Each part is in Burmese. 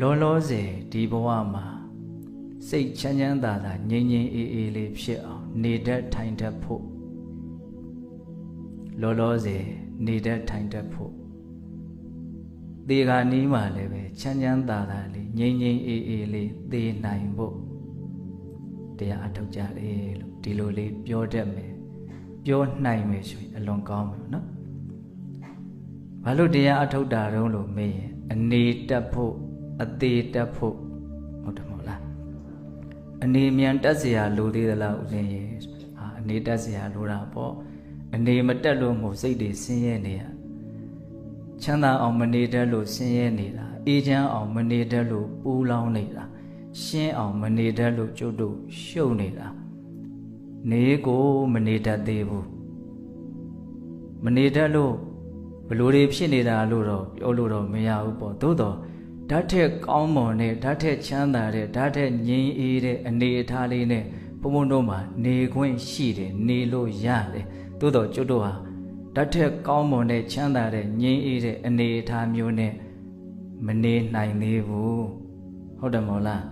လောလောဆယ်ဒီဘဝမှာစိတ်ချမ်းချမ်းသာသာငြိမ်ငြိမ်အေးအေးလေးဖြစ်အောင်နေတတ်ထိုင်တတ်ဖို့လောလောဆယ်နေတတ်ထိုင်တတ်ဖို့ဒီကနီးမှလည်းပဲချမ်းချမ်းသာသာလေးငြိမ်ငြိမ်အေးအေးလေးသိနိုင်ဖို့တရားအထောက်ကြတယ်လို့ဒီလိုလေးပြောတတ်မယ်ပြောနိုင်မယ်ဆိုရင်အလွန်ကောင်းမယ်နော်ဘာလို့တရားအထောက်တာတုံးလို့မေးရင်အနေတက်ဖို့အသေးတက်ဖို့ဟုတ်တယ်မဟုတ်လားအနေမြန်တက်เสียလိုသေးသလားဦးဇင်းရေဟာအနေတက်เสียလိုတာပေါ့အနေမတက်လို့မို့စိတ်တွေဆင်းရဲနေရချမ်းသာအောင်မနေတတ်လို့ဆင်းရဲနေတာအေးချမ်းအောင်မနေတတ်လို့ပူလောင်နေတာရှင်းအောင်မနေတတ်လို့ကျုပ်တို့ရှုပ်နေတာနေကိုမနေတတ်သေးဘူးမနေတတ်လို့ဘလို့တွေဖြစ်နေတာလို့တော့ပြောလို့တော့မရဘူးပေါ့သို့တော့ဓာတ်ထက်ကောင်းမွန်တဲ့ဓာတ်ထက်ချမ်းသာတဲ့ဓာတ်ထက်ငြိမ်အေးတဲ့အနေအထားလေးနဲ့ဘုံဘုံတို့မှာနေခွင့်ရှိတယ်နေလို့ရတယ်သို့တော့ကျုပ်တို့ဟာဓာတ်ထက်ကောင်းမွန်တဲ့ချမ်းသာတဲ့ငြိမ်အေးတဲ့အနေအထားမျိုးနဲ့မနေနိုင်သေးဘူးဟုတ်တယ်မို့လား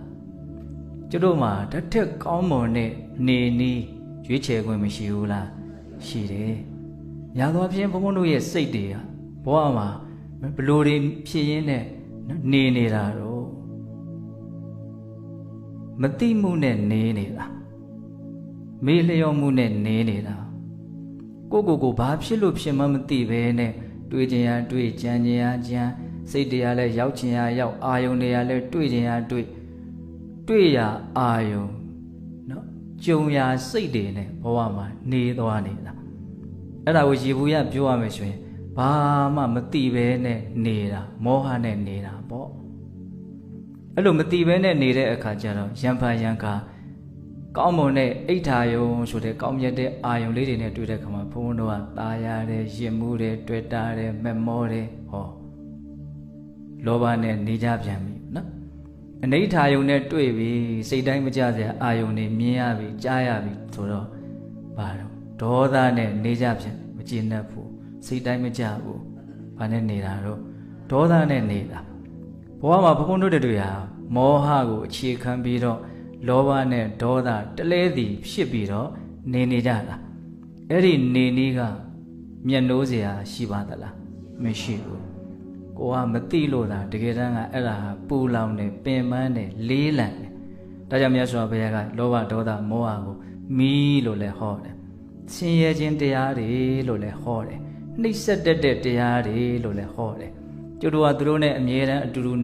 ကျုပ်တို့မှာဓာတ်ထက်ကောင်းမွန်တဲ့နေနီးရွေးချယ်ခွင့်မရှိဘူးလားရှိတယ်ညာသောဖြင့်ဘုံဘုံတို့ရဲ့စိတ်တွေဟာဘဝမှာဘလို့တွေဖြစ်ရင်းနဲ့နေနေတာတော့မတိမှုနဲ့နေနေတာမေးလျော့မှုနဲ့နေနေတာကိုဘာဖြစ်လို့ဖြစ်မှမသိပဲနဲ့တွေးခြင်းရတွေးကြံခြင်းရကြံစိတ်တရားလဲရောက်ခြင်းရရောက်အာယုန်တရားလဲတွေးခြင်းရတွေ့ရအာယုန်နော်ကြုံရစိတ်တွေနဲ့ဘဝမှာနေသွားနေတာအဲ့ဒါကိုရေဘူးရပြောရမယ်ဆိုရင်ဘာမှမသိပဲနဲ့နေတာမောဟနဲ့နေတာပေါ့အဲ့လိုမသိပဲနဲ့နေတဲ့အခါကျတော့ရံဖန်ရံခါကောင်းမွန်တဲ့အိဋ္ဌာယုံဆိုတဲ့ကောင်းမြတ်တဲ့အာယုံလေးတွေနဲ့တွေ့တဲ့အခါမှာဘုန်းဘုန်းတို့ကตาရတယ်ရင်မှုတယ်တွေ့တာတယ်မက်မောတယ်ဟောလောဘနဲ့နေကြပြန်ပြီနော်အနိဋ္ဌာယုံနဲ့တွေ့ပြီစိတ်တိုင်းမကြစရာအာယုံတွေမြင်ရပြီကြားရပြီဆိုတော့ဘာတော့ဒေါသနဲ့နေကြပြန်မကျေနပ်ဘူးစိတ်တိုင်းမကြဘူးဘာနဲ့နေတာတော့ဒေါသနဲ့နေတာဘဝမှာဘုန်းဘုန်းတို့တွေဟာမောဟကိုအခြေခံပြီးတော့လောဘနဲ့ဒေါသတလဲသည်ဖြစ်ပြီးတော့နေကြတာအဲ့ဒီနေနည်းကမျက်နှိုးစရာရှိပါသလားမရှိဘူးကိုကမသိလို့သာတကယ်တမ်းကအဲ့ဒါပူလောင်နေပင်ပန်းနေလေးလံနေဒါကြောင့်မြတ်စွာဘုရားကလောဘဒေါသမောဟကိုမီးလို့လည်းဟောတယ်ဆင်းရဲခြင်းတရားတွေလို့လည်းဟောတယ်နှိမ့်ဆက်တတ်တဲ့တရားတွေလို့လည်းဟောတယ်ကျုပ်တို့ကသူတို့နဲ့အမြဲတမ်းအတူတူ